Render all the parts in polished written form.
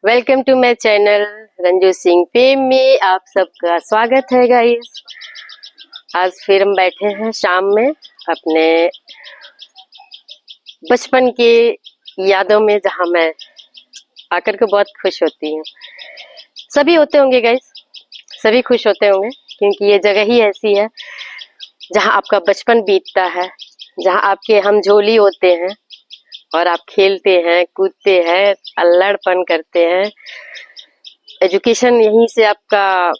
Welcome to my channel Ranju Singh fame में आप सबका स्वागत है गाइस। आज फिर हम बैठे हैं शाम में अपने बचपन के यादों में, जहां मैं आकर के बहुत खुश होती हूँ। सभी होते होंगे गाइस, सभी खुश होते होंगे क्योंकि ये जगह ही ऐसी है जहां आपका बचपन बीतता है, जहां आपके हम झोली होते हैं और आप खेलते हैं, कूदते हैं, अल्लड़पन करते हैं। एजुकेशन यहीं से आपका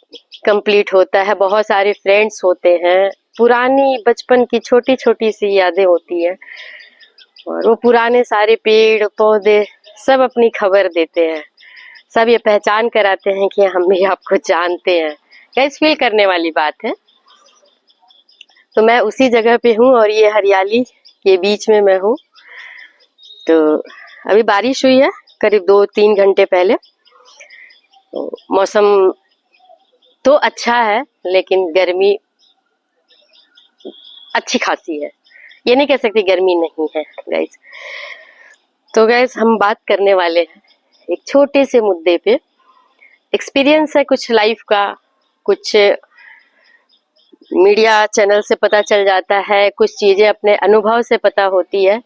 कंप्लीट होता है। बहुत सारे फ्रेंड्स होते हैं, पुरानी बचपन की छोटी छोटी सी यादें होती है और वो पुराने सारे पेड़ पौधे सब अपनी खबर देते हैं, सब ये पहचान कराते हैं कि हम भी आपको जानते हैं। गाइस, फील करने वाली बात है। तो मैं उसी जगह पे हूँ और ये हरियाली के बीच में मैं हूँ। तो अभी बारिश हुई है करीब 2-3 घंटे पहले। तो मौसम तो अच्छा है लेकिन गर्मी अच्छी खासी है, ये नहीं कह सकती गर्मी नहीं है गाइस। तो गाइस, हम बात करने वाले हैं एक छोटे से मुद्दे पे। एक्सपीरियंस है कुछ लाइफ का, कुछ मीडिया चैनल से पता चल जाता है, कुछ चीजें अपने अनुभव से पता होती है।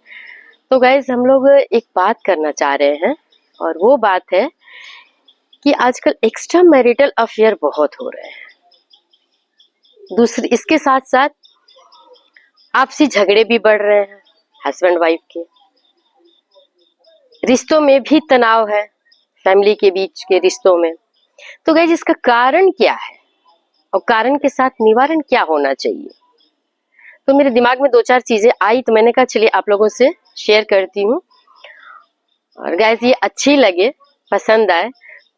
तो गाइस, हम लोग एक बात करना चाह रहे हैं और वो बात है कि आजकल एक्स्ट्रा मैरिटल अफेयर बहुत हो रहे हैं। दूसरी इसके साथ साथ आपसी झगड़े भी बढ़ रहे हैं, हस्बैंड वाइफ के रिश्तों में भी तनाव है, फैमिली के बीच के रिश्तों में। तो गाइस, इसका कारण क्या है और कारण के साथ निवारण क्या होना चाहिए? तो मेरे दिमाग में 2-4 चीजें आई तो मैंने कहा चलिए आप लोगों से शेयर करती हूँ। और गाइस, ये अच्छी लगे, पसंद आए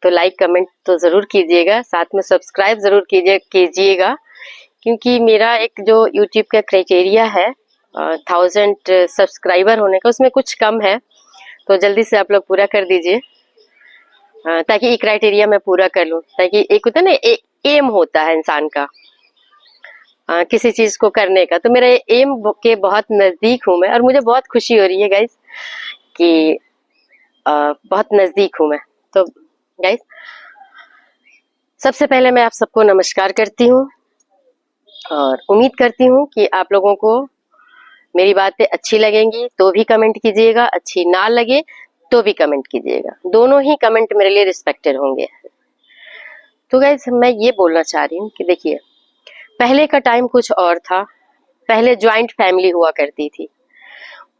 तो लाइक कमेंट तो जरूर कीजिएगा, साथ में सब्सक्राइब जरूर कीजिएगा क्योंकि मेरा एक जो यूट्यूब का क्राइटेरिया है 1000 सब्सक्राइबर होने का, उसमें कुछ कम है। तो जल्दी से आप लोग पूरा कर दीजिए ताकि ये क्राइटेरिया मैं पूरा कर लूं। ताकि एक होता है ना, एम होता है इंसान का किसी चीज को करने का। तो मेरा एम के बहुत नजदीक हूं मैं और मुझे बहुत खुशी हो रही है गाइस कि बहुत नजदीक हूं मैं। तो गाइस, सबसे पहले मैं आप सबको नमस्कार करती हूँ और उम्मीद करती हूँ कि आप लोगों को मेरी बातें अच्छी लगेंगी तो भी कमेंट कीजिएगा, अच्छी ना लगे तो भी कमेंट कीजिएगा। दोनों ही कमेंट मेरे लिए रिस्पेक्टेड होंगे। तो गाइस, मैं ये बोलना चाह रही हूँ कि देखिए, पहले का टाइम कुछ और था। पहले ज्वाइंट फैमिली हुआ करती थी।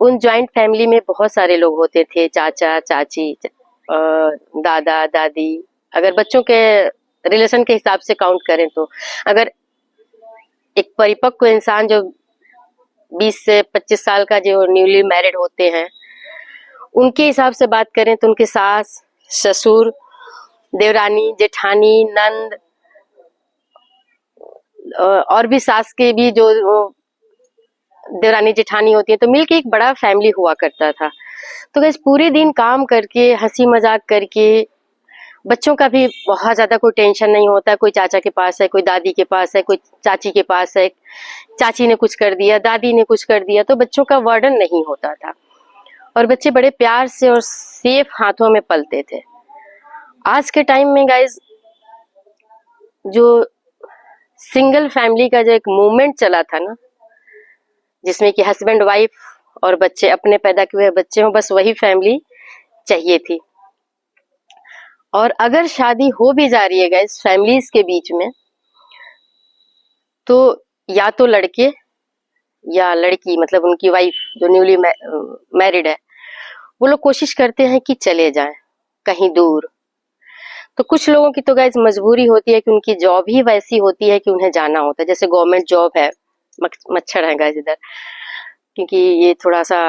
उन ज्वाइंट फैमिली में बहुत सारे लोग होते थे, चाचा चाची, दादा दादी। अगर बच्चों के रिलेशन के हिसाब से काउंट करें तो अगर एक परिपक्व इंसान जो 20 से 25 साल का जो न्यूली मैरिड होते हैं, उनके हिसाब से बात करें तो उनके सास ससुर, देवरानी जेठानी, नंद और भी सास के भी जो देवरानी जेठानी होती है, तो मिलके एक बड़ा फैमिली हुआ करता था। तो गाइस, पूरे दिन काम करके हंसी मजाक करके बच्चों का भी बहुत ज्यादा कोई टेंशन नहीं होता। कोई चाचा के पास है, कोई दादी के पास है, कोई चाची के पास है, चाची ने कुछ कर दिया, दादी ने कुछ कर दिया, तो बच्चों का वर्डन नहीं होता था और बच्चे बड़े प्यार से और सेफ हाथों में पलते थे। आज के टाइम में गाइस, जो सिंगल फैमिली का जो एक मूवमेंट चला था ना, जिसमें कि हस्बैंड वाइफ और बच्चे, अपने पैदा किए हुए बच्चे हों, बस वही फैमिली चाहिए थी। और अगर शादी हो भी जा रही है गाइस फैमिलीज के बीच में, तो या तो लड़के या लड़की, मतलब उनकी वाइफ जो न्यूली मैरिड है, वो लोग कोशिश करते हैं कि चले जाएं कहीं दूर। तो कुछ लोगों की तो गाइस मजबूरी होती है कि उनकी जॉब ही वैसी होती है कि उन्हें जाना होता है। जैसे गवर्नमेंट जॉब है, मच्छर है गाइस इधर, क्योंकि ये थोड़ा सा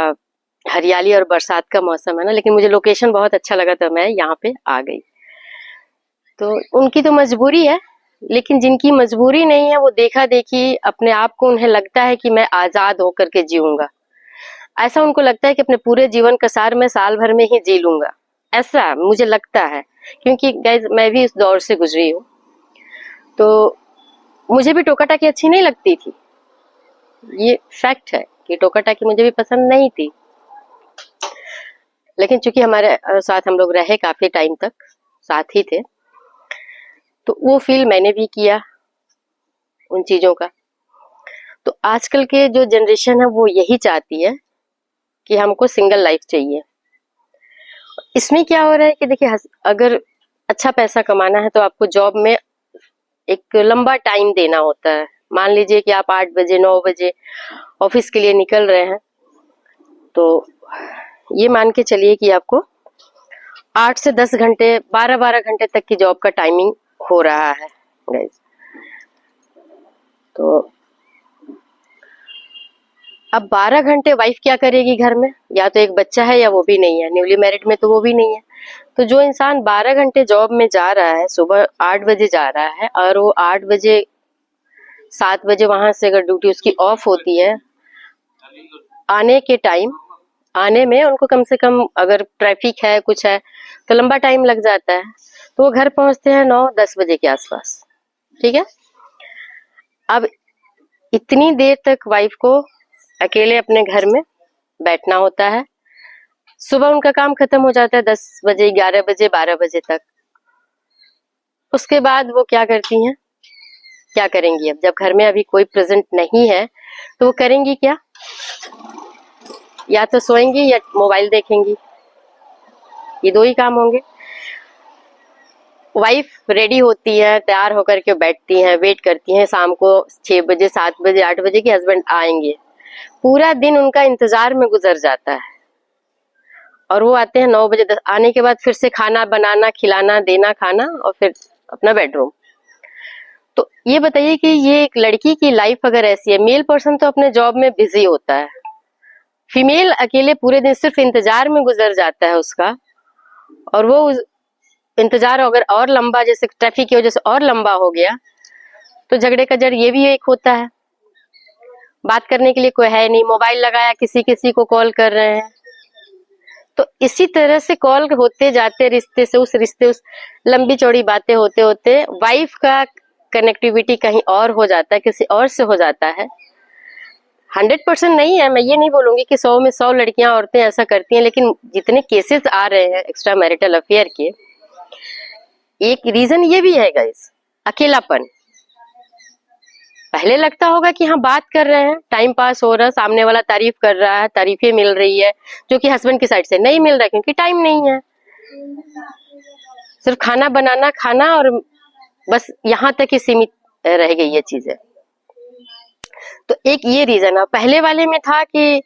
हरियाली और बरसात का मौसम है ना, लेकिन मुझे लोकेशन बहुत अच्छा लगा तो मैं यहाँ पे आ गई। तो उनकी तो मजबूरी है, लेकिन जिनकी मजबूरी नहीं है वो देखा देखी अपने आप को, उन्हें लगता है कि मैं आजाद होकर के जीऊंगा। ऐसा उनको लगता है कि अपने पूरे जीवन का सार मैं साल भर में ही जी लूंगा, ऐसा मुझे लगता है। क्योंकि गाइज, मैं भी इस दौर से गुजरी हूँ। तो मुझे भी टोका टाकी अच्छी नहीं लगती थी, ये फैक्ट है कि टोका टाकी मुझे भी पसंद नहीं थी। लेकिन चूंकि हमारे साथ हम लोग रहे काफी टाइम तक, साथ ही थे। तो वो फील मैंने भी किया उन चीजों का। तो आजकल के जो जनरेशन है वो यही चाहती है कि हमको सिंगल लाइफ चाहिए। इसमें क्या हो रहा है कि देखिए, अगर अच्छा पैसा कमाना है तो आपको जॉब में एक लंबा टाइम देना होता है। मान लीजिए कि आप 8 बजे 9 बजे ऑफिस के लिए निकल रहे हैं, तो ये मान के चलिए कि आपको 8 से 10 घंटे 12-12 घंटे तक की जॉब का टाइमिंग हो रहा है गाइस। तो अब 12 घंटे वाइफ क्या करेगी घर में? या तो एक बच्चा है या वो भी नहीं है, न्यूली मैरिड में तो वो भी नहीं है। तो जो इंसान 12 घंटे जॉब में जा रहा है, सुबह 8 बजे जा रहा है और वो 8 बजे 7 बजे वहां से अगर ड्यूटी उसकी ऑफ होती है, आने के टाइम आने में उनको कम से कम, अगर ट्रैफिक है कुछ है तो लंबा टाइम लग जाता है। तो वो घर पहुंचते हैं 9-10 बजे के आसपास। ठीक है। अब इतनी देर तक वाइफ को अकेले अपने घर में बैठना होता है। सुबह उनका काम खत्म हो जाता है 10 बजे 11 बजे 12 बजे तक। उसके बाद वो क्या करती हैं, क्या करेंगी? अब जब घर में अभी कोई प्रेजेंट नहीं है तो वो करेंगी क्या? या तो सोएंगी या मोबाइल देखेंगी, ये दो ही काम होंगे। वाइफ रेडी होती है, तैयार होकर के बैठती हैं, वेट करती हैं शाम को 6 बजे 7 बजे 8 बजे के हस्बैंड आएंगे। पूरा दिन उनका इंतजार में गुजर जाता है और वो आते हैं 9 बजे। आने के बाद फिर से खाना बनाना, खिलाना, देना खाना और फिर अपना बेडरूम। तो ये बताइए कि ये एक लड़की की लाइफ अगर ऐसी है, मेल पर्सन तो अपने जॉब में बिजी होता है, फीमेल अकेले पूरे दिन सिर्फ इंतजार में गुजर जाता है उसका। और वो इंतजार अगर और लंबा, जैसे ट्रैफिक की वजह से और लंबा हो गया, तो झगड़े का जड़ ये भी एक होता है। बात करने के लिए कोई है नहीं, मोबाइल लगाया, किसी किसी को कॉल कर रहे हैं। तो इसी तरह से कॉल होते जाते, रिश्ते से उस रिश्ते, उस लंबी चौड़ी बातें होते होते वाइफ का कनेक्टिविटी कहीं और हो जाता है, किसी और से हो जाता है। 100% नहीं है, मैं ये नहीं बोलूंगी कि 100 में 100 लड़कियां औरतें ऐसा करती हैं, लेकिन जितने केसेस आ रहे हैं एक्स्ट्रा मैरिटल अफेयर के, एक रीजन ये भी है गाइस, अकेलापन। पहले लगता होगा कि हाँ बात कर रहे हैं, टाइम पास हो रहा है, सामने वाला तारीफ कर रहा है, तारीफें मिल रही है, जो कि हस्बैंड की साइड से नहीं मिल रहा है क्योंकि टाइम नहीं है। सिर्फ खाना बनाना, खाना, और बस यहाँ तक ही सीमित रह गई ये चीजें। तो एक ये रीजन है। पहले वाले में था कि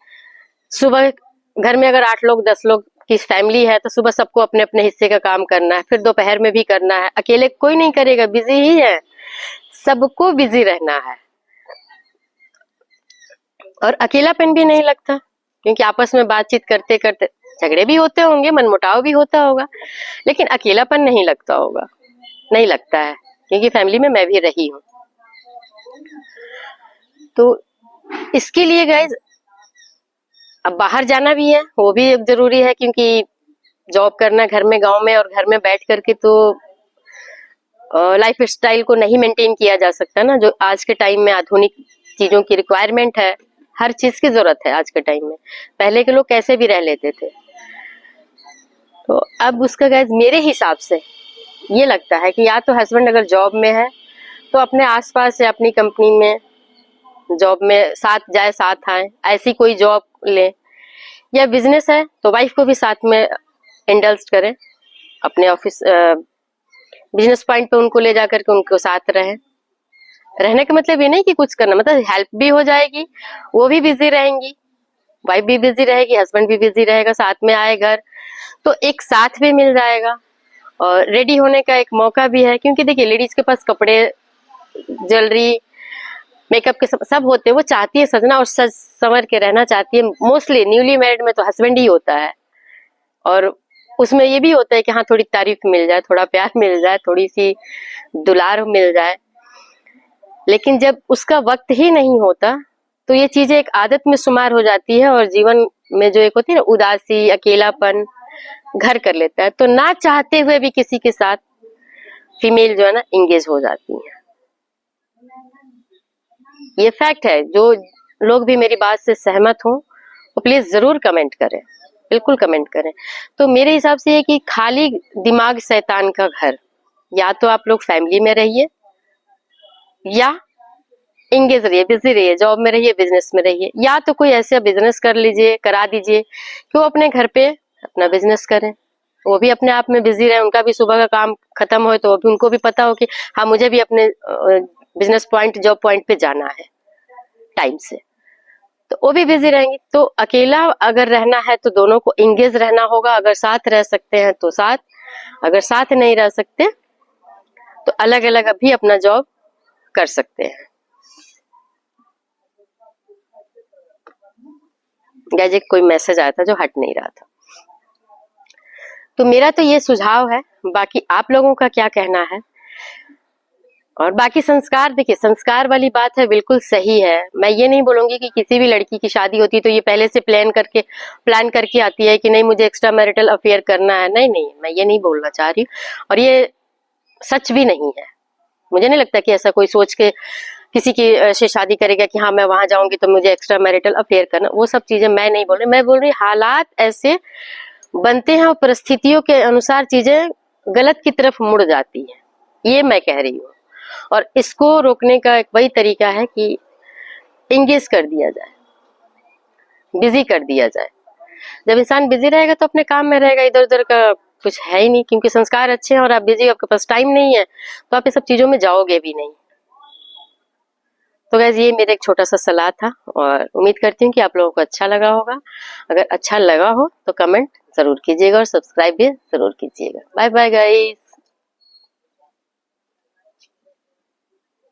सुबह घर में अगर 8 लोग 10 लोग की फैमिली है तो सुबह सबको अपने अपने हिस्से का काम करना है, फिर दोपहर में भी करना है। अकेले कोई नहीं करेगा, बिजी ही है, सबको बिजी रहना है। और अकेलापन भी नहीं लगता क्योंकि आपस में बातचीत करते करते झगड़े भी होते होंगे, मनमुटाव भी होता होगा, लेकिन अकेलापन नहीं लगता होगा, नहीं लगता है, क्योंकि फैमिली में मैं भी रही हूँ। तो इसके लिए गाइज अब बाहर जाना भी है, वो भी एक जरूरी है, क्योंकि जॉब करना घर में, गांव में, और घर में बैठ करके तो लाइफ स्टाइल को नहीं मेंटेन किया जा सकता ना, जो आज के टाइम में आधुनिक चीजों की रिक्वायरमेंट है। हर चीज की जरूरत है आज के टाइम में। पहले के लोग कैसे भी रह लेते थे। तो अब उसका गाइस मेरे हिसाब से ये लगता है कि या तो हस्बैंड अगर जॉब में है तो अपने आसपास या अपनी कंपनी में जॉब में साथ जाए, साथ आए, ऐसी कोई जॉब ले। या बिजनेस है तो वाइफ को भी साथ में इंडल्ज करें, अपने ऑफिस बिजनेस पॉइंट पे उनको ले जाकर के उनको साथ रहे। रहने का मतलब ये नहीं कि कुछ करना, मतलब हेल्प भी हो जाएगी, वो भी बिजी रहेंगी, वाइफ भी बिजी रहेगी, हस्बैंड भी बिजी रहेगा, साथ में आए घर तो एक साथ भी मिल जाएगा और रेडी होने का एक मौका भी है। क्योंकि देखिए लेडीज के पास कपड़े, ज्वेलरी, मेकअप के सब होते हैं, वो चाहती है सजना और सज संवर के रहना चाहती है। मोस्टली न्यूली मैरिड में तो हस्बैंड ही होता है, और उसमें ये भी होता है कि हाँ थोड़ी तारीफ मिल जाए, थोड़ा प्यार मिल जाए, थोड़ी सी दुलार मिल जाए। लेकिन जब उसका वक्त ही नहीं होता तो ये चीजें एक आदत में शुमार हो जाती है और जीवन में जो एक होती है ना उदासी, अकेलापन घर कर लेता है। तो ना चाहते हुए भी किसी के साथ फीमेल जो है ना इंगेज हो जाती है। ये फैक्ट है। जो लोग भी मेरी बात से सहमत हो वो प्लीज जरूर कमेंट करें। बिल्कुल कमेंट करें। तो मेरे हिसाब से ये कि खाली दिमाग शैतान का घर, या तो आप लोग फैमिली में रहिए या इंगेज रहिए, बिजी रहिए, जॉब में रहिए, बिजनेस में रहिए, या तो कोई ऐसा बिजनेस कर लीजिए, करा दीजिए कि वो अपने घर पे अपना बिजनेस करें, वो भी अपने आप में बिजी रहे, उनका भी सुबह का काम खत्म हो तो भी उनको भी पता हो कि हाँ मुझे भी अपने बिजनेस पॉइंट, जॉब पॉइंट पे जाना है टाइम से, तो वो भी बिजी रहेंगे। तो अकेला अगर रहना है तो दोनों को इंगेज रहना होगा। अगर साथ रह सकते हैं तो साथ, अगर साथ नहीं रह सकते तो अलग अलग भी अपना जॉब कर सकते हैं। गाइस एक कोई मैसेज आया था जो हट नहीं रहा था। तो मेरा तो ये सुझाव है, बाकी आप लोगों का क्या कहना है। और बाकी संस्कार, देखिए संस्कार वाली बात है, बिल्कुल सही है। मैं ये नहीं बोलूंगी कि किसी भी लड़की की शादी होती है तो ये पहले से प्लान करके आती है कि नहीं मुझे एक्स्ट्रा मैरिटल अफेयर करना है। नहीं नहीं, मैं ये नहीं बोलना चाह रही, और ये सच भी नहीं है। मुझे नहीं लगता कि ऐसा कोई सोच के किसी की से शादी करेगा कि हाँ मैं वहां जाऊंगी तो मुझे एक्स्ट्रा मैरिटल अफेयर करना, वो सब चीजें मैं नहीं बोल रही। मैं बोल रही हालात ऐसे बनते हैं और परिस्थितियों के अनुसार चीजें गलत की तरफ मुड़ जाती है, ये मैं कह रही हूँ। और इसको रोकने का एक वही तरीका है कि इंगेज कर दिया जाए, बिजी कर दिया जाए। जब इंसान बिजी रहेगा तो अपने काम में रहेगा, इधर उधर का कुछ है ही नहीं, क्योंकि संस्कार अच्छे हैं और आप बिजी, आपके पास टाइम नहीं है तो आप ये सब चीजों में जाओगे भी नहीं। तो गाइस ये मेरा एक छोटा सा सलाह था और उम्मीद करती हूँ कि आप लोगों को अच्छा लगा होगा। अगर अच्छा लगा हो तो कमेंट जरूर कीजिएगा और सब्सक्राइब भी जरूर कीजिएगा। Bye bye guys.